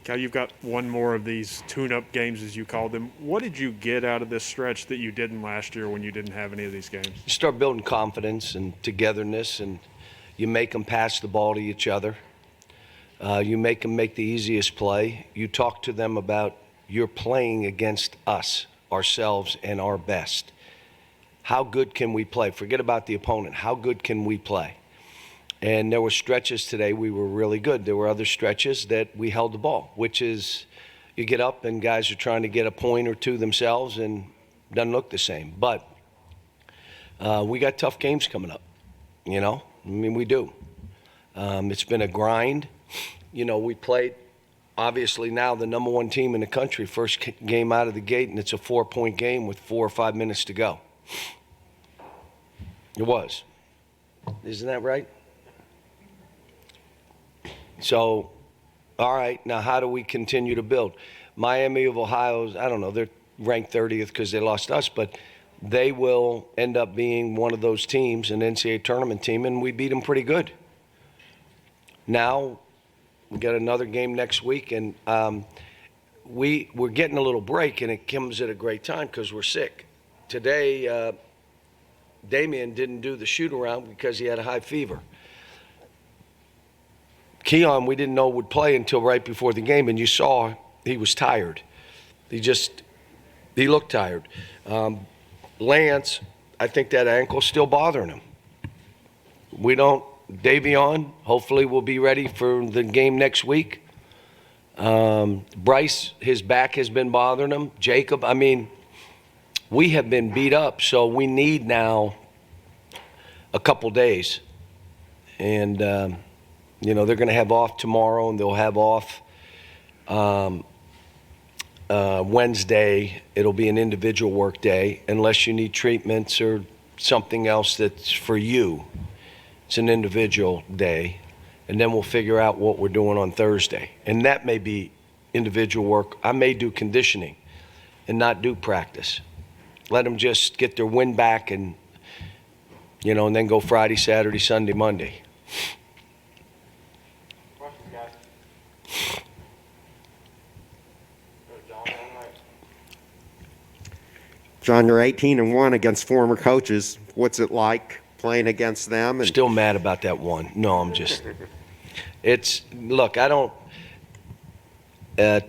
Cal, you've got one more of these tune-up games, as you called them. What did you get out of this stretch that you didn't last year when you didn't have any of these games? You start building confidence and togetherness, and you make them pass the ball to each other. You make them make the easiest play. You talk to them about you're playing against us, ourselves, and our best. How good can we play? Forget about the opponent. How good can we play? And there were stretches today we were really good. There were other stretches that we held the ball, which is you get up and guys are trying to get a point or two themselves and it doesn't look the same. But we got tough games coming up, you know? I mean, we do. It's been a grind. You know, we played, obviously now the number one team in the country, first game out of the gate, and it's a 4-point game with 4 or 5 minutes to go. It was. Isn't that right? So, all right, now how do we continue to build? Miami of Ohio, I don't know, they're ranked 30th because they lost us, but they will end up being one of those teams, an NCAA tournament team, and we beat them pretty good. Now, we got another game next week, and we're getting a little break, and it comes at a great time because we're sick. Today, Damian didn't do the shoot-around because he had a high fever. Keon, we didn't know would play until right before the game, and you saw he was tired. He looked tired. Lance, I think that ankle's still bothering him. Davion, hopefully will be ready for the game next week. Bryce, his back has been bothering him. Jacob, I mean, we have been beat up, so we need now a couple days. And, you know, they're going to have off tomorrow, and they'll have off Wednesday. It'll be an individual work day, unless you need treatments or something else that's for you. It's an individual day, and then we'll figure out what we're doing on Thursday. And that may be individual work. I may do conditioning and not do practice. Let them just get their wind back and, you know, and then go Friday, Saturday, Sunday, Monday. John, you're 18-1 against former coaches. What's it like playing against them? And Still mad about that one. No, I'm just. Look, I don't.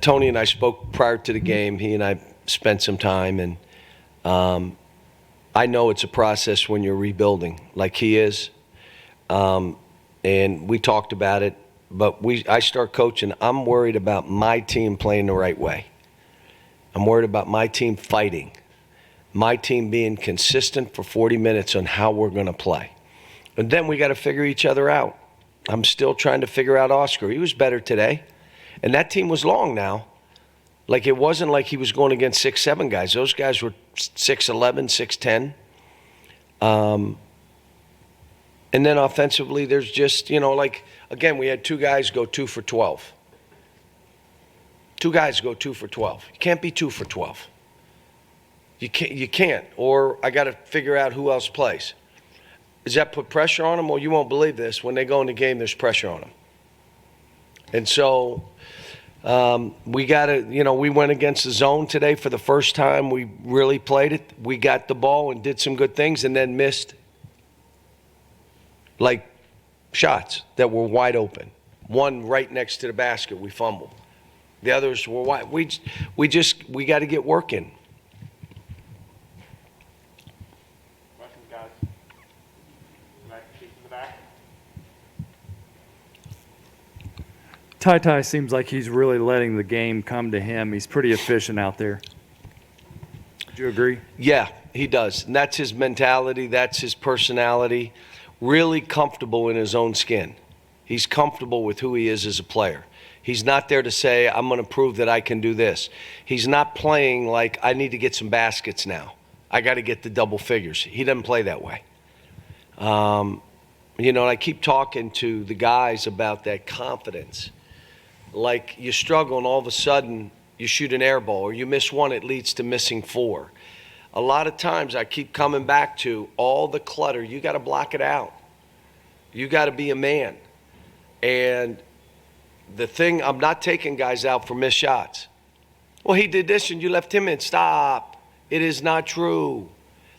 Tony and I spoke prior to the game. He and I spent some time, and I know it's a process when you're rebuilding, like he is. And we talked about it, but I start coaching. I'm worried about my team playing the right way. I'm worried about my team fighting. My team being consistent for 40 minutes on how we're going to play. And then we got to figure each other out. I'm still trying to figure out Oscar. He was better today. And that team was long now. Like, it wasn't like he was going against 6'7" guys. Those guys were 6'11", 6'10". And then offensively, there's just, you know, like, again, we had 2 guys go 2 for 12. 2 guys go 2 for 12. You can't be 2 for 12. You can't. Or I got to figure out who else plays. Does that put pressure on them? Well, you won't believe this. When they go in the game, there's pressure on them. And so we got to, you know, we went against the zone today for the first time. We really played it. We got the ball and did some good things, and then missed, like, shots that were wide open. One right next to the basket, we fumbled. The others were wide. We got to get working. Ty seems like he's really letting the game come to him. He's pretty efficient out there. Do you agree? Yeah, he does. And that's his mentality. That's his personality. Really comfortable in his own skin. He's comfortable with who he is as a player. He's not there to say, I'm going to prove that I can do this. He's not playing like, I need to get some baskets now. I got to get the double figures. He doesn't play that way. You know, and I keep talking to the guys about that confidence. Like, you struggle and all of a sudden you shoot an air ball, or you miss one, it leads to missing 4. A lot of times I keep coming back to all the clutter. You got to block it out. You got to be a man. And the thing, I'm not taking guys out for missed shots. Well, he did this and you left him in. Stop. It is not true.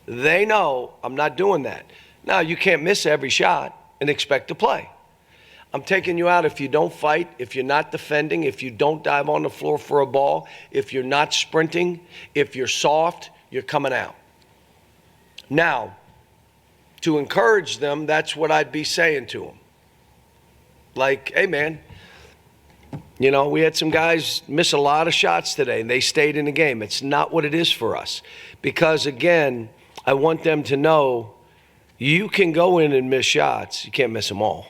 They know I'm not doing that. Now, you can't miss every shot and expect to play. I'm taking you out if you don't fight, if you're not defending, if you don't dive on the floor for a ball, if you're not sprinting, if you're soft, you're coming out. Now, to encourage them, that's what I'd be saying to them. Like, hey, man, you know, we had some guys miss a lot of shots today, and they stayed in the game. It's not what it is for us. Because, again, I want them to know you can go in and miss shots. You can't miss them all.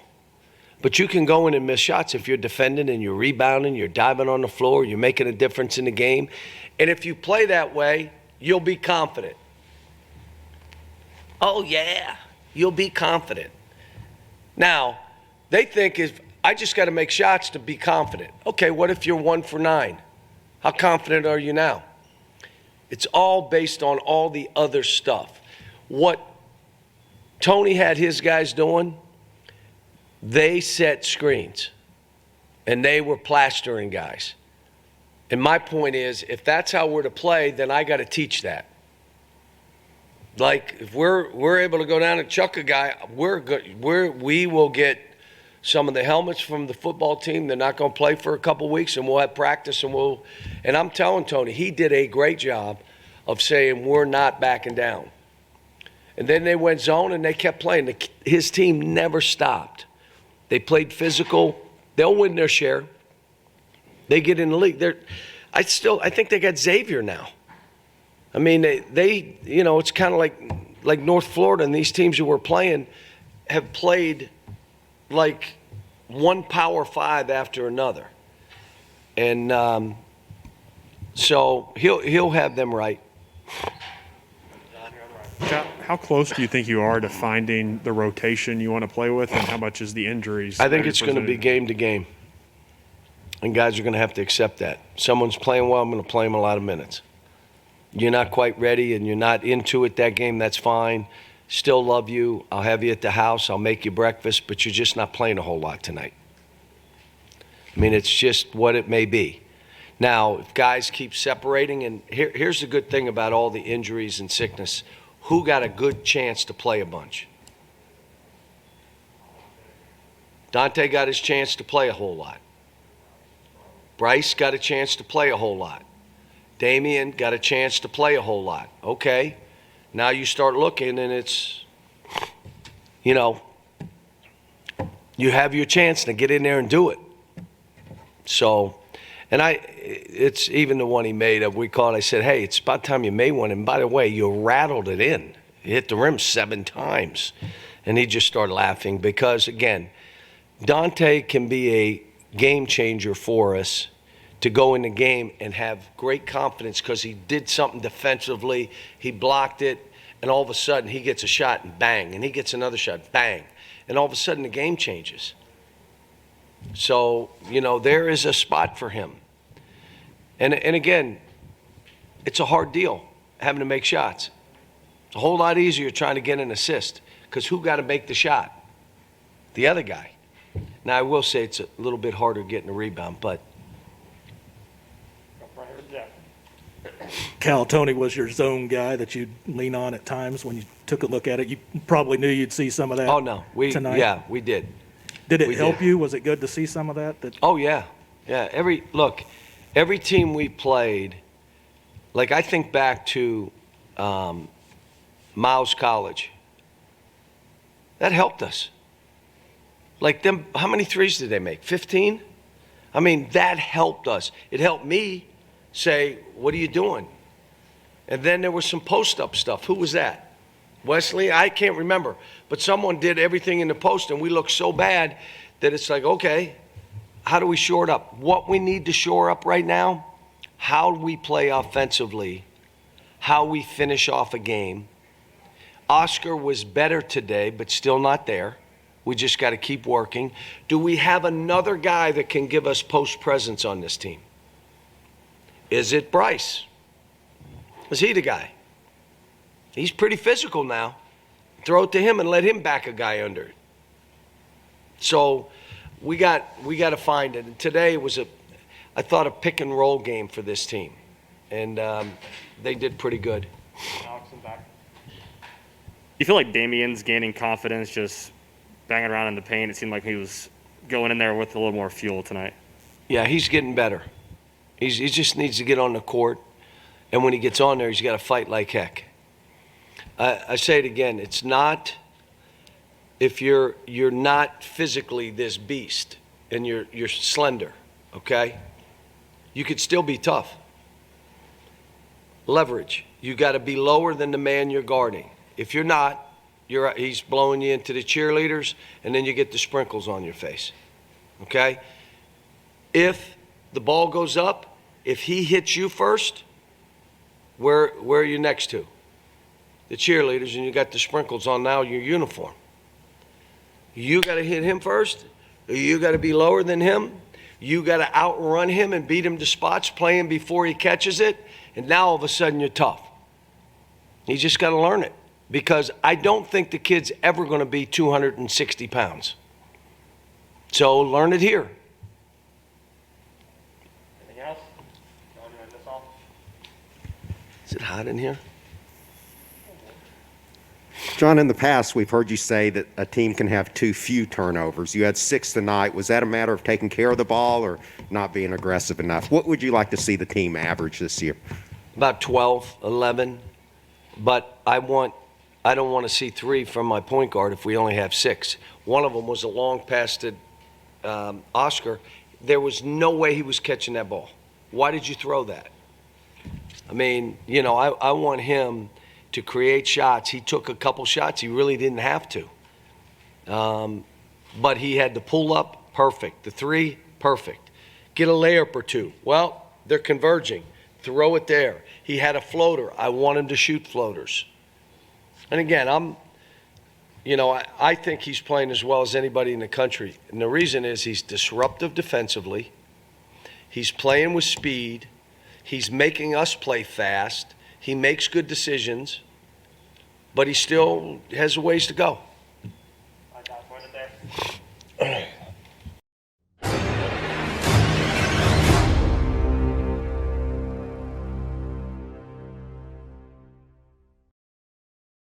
But you can go in and miss shots if you're defending and you're rebounding, you're diving on the floor, you're making a difference in the game. And if you play that way, you'll be confident. Oh, yeah, you'll be confident. Now, they think if I just got to make shots to be confident. Okay, what if you're 1 for 9? How confident are you now? It's all based on all the other stuff. What Tony had his guys doing, they set screens, and they were plastering guys. And my point is, if that's how we're to play, then I got to teach that. Like, if we're able to go down and chuck a guy, we're good. We will get some of the helmets from the football team. They're not going to play for a couple weeks, and we'll have practice. And I'm telling Tony, he did a great job of saying we're not backing down. And then they went zone, and they kept playing. His team never stopped. They played physical. They'll win their share. They get in the league. I think they got Xavier now. I mean, they you know, it's kind of like North Florida, and these teams who were playing have played like one Power 5 after another. And so he'll have them right. How close do you think you are to finding the rotation you want to play with, and how much is the injuries? I think it's going to be game to game. And guys are going to have to accept that. Someone's playing well, I'm going to play them a lot of minutes. You're not quite ready and you're not into it that game, that's fine. Still love you. I'll have you at the house. I'll make you breakfast, but you're just not playing a whole lot tonight. I mean, it's just what it may be. Now, if guys keep separating, and here's the good thing about all the injuries and sickness, who got a good chance to play a bunch? Dante got his chance to play a whole lot. Bryce got a chance to play a whole lot. Damian got a chance to play a whole lot. Okay, now you start looking and it's, you know, you have your chance to get in there and do it. So, and it's even the one he made, we called, I said, hey, it's about time you made one. And by the way, you rattled it in. You hit the rim 7 times. And he just started laughing because, again, Dante can be a game changer for us to go in the game and have great confidence because he did something defensively, he blocked it, and all of a sudden he gets a shot and bang, and he gets another shot, bang, and all of a sudden the game changes. So, you know, there is a spot for him. And again, it's a hard deal having to make shots. It's a whole lot easier trying to get an assist because who got to make the shot? The other guy. Now, I will say it's a little bit harder getting a rebound, but Cal, Tony was your zone guy that you'd lean on at times when you took a look at it. You probably knew you'd see some of that. oh no, tonight. Yeah, we did. Did it we help did. you? Was it good to see some of that? Oh yeah. Every team we played, like I think back to Miles College. That helped us. Like them, how many threes did they make? 15? I mean, that helped us. It helped me say, what are you doing? And then there was some post-up stuff. Who was that? Wesley? I can't remember. But someone did everything in the post, and we looked so bad that it's like, okay, how do we shore it up? What we need to shore up right now, how we play offensively, how we finish off a game. Oscar was better today, but still not there. We just got to keep working. Do we have another guy that can give us post presence on this team? Is it Bryce? Is he the guy? He's pretty physical now. Throw it to him and let him back a guy under it. So we got to find it. And today was I thought a pick and roll game for this team, and they did pretty good. You feel like Damien's gaining confidence, just banging around in the paint? It seemed like he was going in there with a little more fuel tonight. Yeah, he's getting better. He just needs to get on the court, and when he gets on there, he's got to fight like heck. I say it again. It's not if you're not physically this beast and you're slender, okay? You could still be tough. Leverage. You got to be lower than the man you're guarding. If you're not, he's blowing you into the cheerleaders, and then you get the sprinkles on your face, okay? If the ball goes up, if he hits you first, where are you next to? The cheerleaders, and you got the sprinkles on now your uniform. You got to hit him first. You got to be lower than him. You got to outrun him and beat him to spots, play him before he catches it, and now all of a sudden you're tough. You just got to learn it, because I don't think the kid's ever going to be 260 pounds. So learn it here. Anything else? John, you want to miss all? Is it hot in here? John, in the past, we've heard you say that a team can have too few turnovers. You had 6 tonight. Was that a matter of taking care of the ball or not being aggressive enough? What would you like to see the team average this year? About 12, 11. But I don't want to see 3 from my point guard if we only have 6. One of them was a long pass to Oscar. There was no way he was catching that ball. Why did you throw that? I mean, I want him to create shots. He took a couple shots. He really didn't have to. But he had the pull up, perfect. The 3, perfect. Get a layup or 2. Well, they're converging. Throw it there. He had a floater. I want him to shoot floaters. And again, I think he's playing as well as anybody in the country. And the reason is he's disruptive defensively. He's playing with speed. He's making us play fast. He makes good decisions, but he still has a ways to go.